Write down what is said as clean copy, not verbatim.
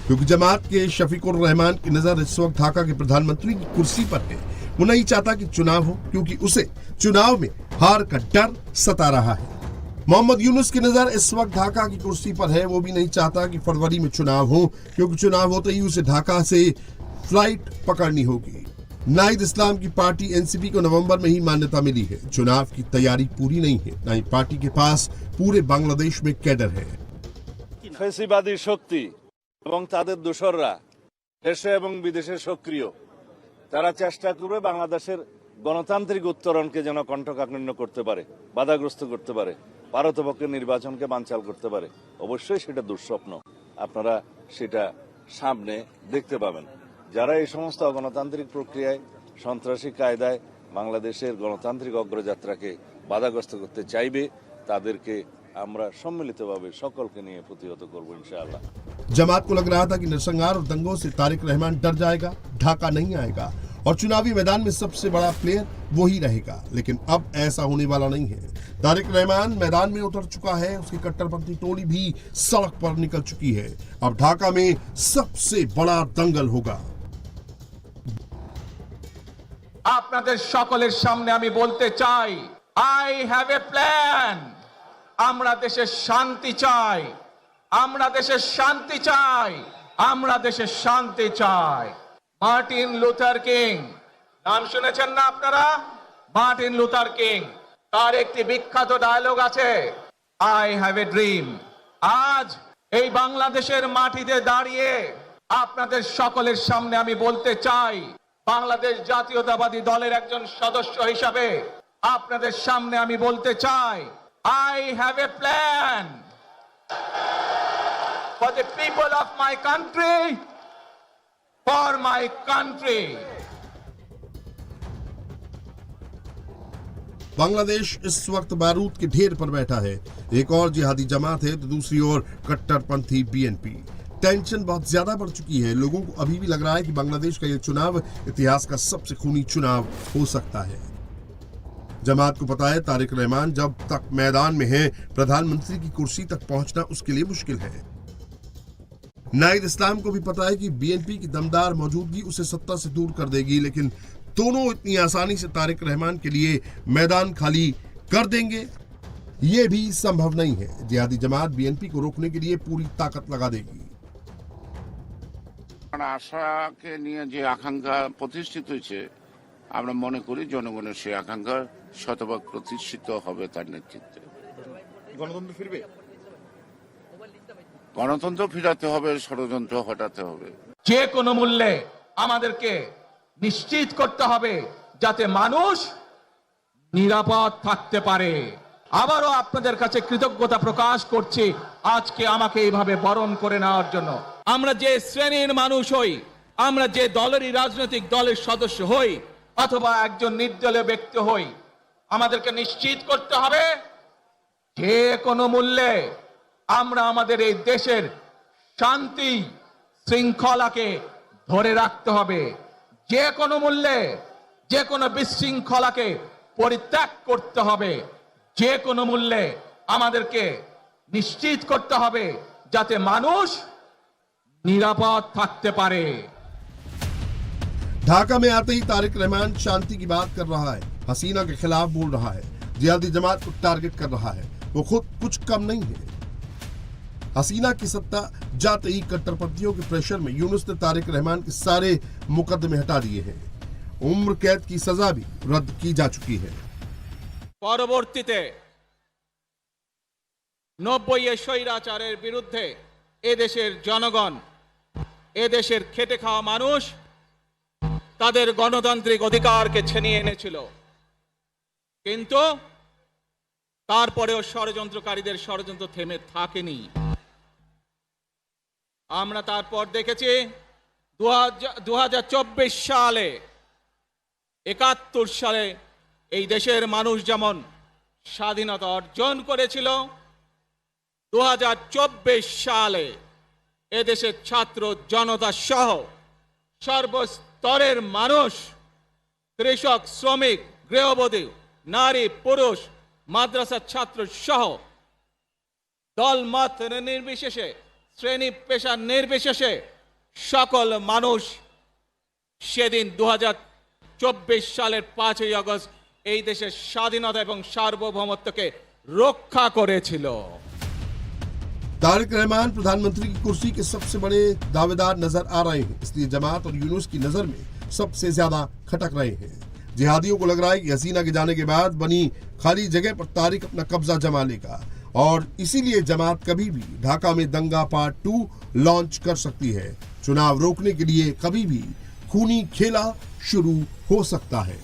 क्योंकि जमात के शफीकुर रहमान की नजर इस वक्त ढाका के प्रधानमंत्री की कुर्सी पर है। वो नहीं चाहता कि चुनाव हो, क्योंकि उसे चुनाव में हार का डर सता रहा है। मोहम्मद यूनुस की नजर इस वक्त ढाका की कुर्सी पर है। वो भी नहीं चाहता कि फरवरी में चुनाव हो, क्योंकि चुनाव होते ही उसे ढाका से फ्लाइट पकड़नी होगी। नाहिद इस्लाम की पार्टी एनसीपी को नवंबर में ही मान्यता मिली है। चुनाव की तैयारी पूरी नहीं है, न ही पार्टी के पास पूरे बांग्लादेश में कैडर है। ফ্যাসিবাদী শক্তি এবং তাদের দোসররা দেশে এবং বিদেশে সক্রিয়, তারা চেষ্টা করবে বাংলাদেশের গণতান্ত্রিক উত্তরণকে যেন কণ্ঠকাঠিন্য করতে পারে, বাধাগ্রস্ত করতে পারে, পারতপক্ষের নির্বাচনকে বানচাল করতে পারে। অবশ্যই সেটা দুঃস্বপ্ন, আপনারা সেটা সামনে দেখতে পাবেন। যারা এই সমস্ত গণতান্ত্রিক প্রক্রিয়ায় সন্ত্রাসী কায়দায় বাংলাদেশের গণতান্ত্রিক অগ্রযাত্রাকে বাধাগ্রস্ত করতে চাইবে, তাদেরকে আমরা সম্মিলিতভাবে সকলকে নিয়ে প্রতিহত করব इंशाअल्लाह। जमात को लग रहा था कि नरसंहार और दंगों से तारिक रहमान डर जाएगा, ढाका नहीं आएगा और चुनावी मैदान में सबसे बड़ा प्लेयर वो ही रहेगा, लेकिन अब ऐसा होने वाला नहीं है। तारिक रहमान मैदान में उतर चुका है, उसकी कट्टरपंथी टोली भी सड़क पर निकल चुकी है। अब ढाका में सबसे बड़ा दंगल होगा। আপনাদের সকলের সামনে আমি বলতে চাই, আই হ্যাভ এ প্ল্যান। আমরা দেশে শান্তি চাই, আমরা দেশে শান্তি চাই, আমরা দেশে শান্তি চাই। মার্টিন লুথার কিং, নাম শুনেছেন না আপনারা? মার্টিন লুথার কিং, তার একটি বিখ্যাত ডায়লগ আছে, আই হ্যাভ এ ড্রিম। আজ এই বাংলাদেশের মাটিতে দাঁড়িয়ে আপনাদের সকলের সামনে আমি বলতে চাই, বাংলাদেশ জাতীয়তাবাদী দলের একজন সদস্য হিসাবে আপনাদের সামনে আমি বলতে চাই, I have a plan for the people of my country, for my country. Bangladesh इस वक्त बारूद के ढेर पर बैठा है। एक और जिहादी जमात है तो दूसरी ओर कट्टरपंथी बीएनपी। टेंशन बहुत ज्यादा बढ़ चुकी है। लोगों को अभी भी लग रहा है कि बांग्लादेश का यह चुनाव इतिहास का सबसे खूनी चुनाव हो सकता है। जमात को पता है तारिक रहमान जब तक मैदान में है, प्रधानमंत्री की कुर्सी तक पहुंचना उसके लिए मुश्किल है। नाहिद इस्लाम को भी पता है कि बीएनपी की दमदार मौजूदगी उसे सत्ता से दूर कर देगी, लेकिन दोनों इतनी आसानी से तारिक रहमान के लिए मैदान खाली कर देंगे, ये भी संभव नहीं है। जिहादी जमात बीएनपी को रोकने के लिए पूरी ताकत लगा देगी। আশাকে নিয়ে যে আকাঙ্ক্ষা প্রতিষ্ঠিত হয়েছে, আমরা মনে করি জনগণের সেই আকাঙ্ক্ষা শতভাগ প্রতিষ্ঠিত হবে তার নেতৃত্বে। গণতন্ত্র ফিরবে, গণতন্ত্র ফিরাতে হবে, ষড়যন্ত্র হটাতে হবে। যে কোনো মূল্যে আমাদেরকে নিশ্চিত করতে হবে যাতে মানুষ নিরাপদ থাকতে পারে। আবারও আপনাদের কাছে কৃতজ্ঞতা প্রকাশ করছি আজকে আমাকে এইভাবে বরণ করে নেওয়ার জন্য। আমরা যে শ্রেণীর মানুষ হই, আমরা যে দলেরই রাজনৈতিক দলের সদস্য হই অথবা একজন নির্দলীয় ব্যক্তি হই, আমাদেরকে নিশ্চিত করতে হবে যে কোনো মূল্যে আমরা আমাদের এই দেশের শান্তি শৃঙ্খলাকে ধরে রাখতে হবে। যে কোনো মূল্যে যে কোনো বিশৃঙ্খলাকে পরিত্যাগ করতে হবে। যে কোনো মূল্যে আমাদেরকে নিশ্চিত করতে হবে যাতে মানুষ নিরাপদ থাকতে পারে। ढाका में आते ही तारिक रहमान शांति की बात कर रहा है, हसीना के खिलाफ बोल रहा है, जिहादी जमात को टारगेट कर रहा है। वो खुद कुछ कम नहीं है। हसीना की सत्ता जाते ही कट्टरपंथियों के प्रेशर में यूनुस ने तारिक रहमान के सारे मुकदमे हटा दिए हैं। उम्र कैद की सजा भी रद्द की जा चुकी है। পরবর্তীতে 90 স্বৈরাচারের বিরুদ্ধে এদেশের জনগণ, এদেশের খেটে খাওয়া মানুষ তাদের গণতান্ত্রিক অধিকারকে ছিনিয়ে এনেছিল, কিন্তু তারপরেও ষড়যন্ত্রকারীদের ষড়যন্ত্র থেমে থাকেনি। আমরা তারপর দেখেছি 2024 সালে, 71 সালে এই দেশের মানুষ যেমন স্বাধীনতা অর্জন করেছিল, 2024 সালে এদেশের ছাত্র জনতা সহ সর্বস্তরের মানুষ, কৃষক, শ্রমিক, গৃহবধূ, নারী, পুরুষ, মাদ্রাসার ছাত্র সহ দল মত নির্বিশেষে, শ্রেণী পেশা নির্বিশেষে সকল মানুষ সেদিন 2024 সালের 5ই আগস্ট এই দেশের স্বাধীনতা এবং সার্বভৌমত্বকে রক্ষা করেছিল। तारिक रहमान प्रधानमंत्री की कुर्सी के सबसे बड़े दावेदार नजर आ रहे हैं, इसलिए जमात और यूनुस की नजर में सबसे ज्यादा खटक रहे हैं। जिहादियों को लग रहा है कि हसीना के जाने के बाद बनी खाली जगह पर तारिक अपना कब्जा जमा लेगा और इसीलिए जमात कभी भी ढाका में दंगा पार्ट 2 लॉन्च कर सकती है। चुनाव रोकने के लिए कभी भी खूनी खेला शुरू हो सकता है।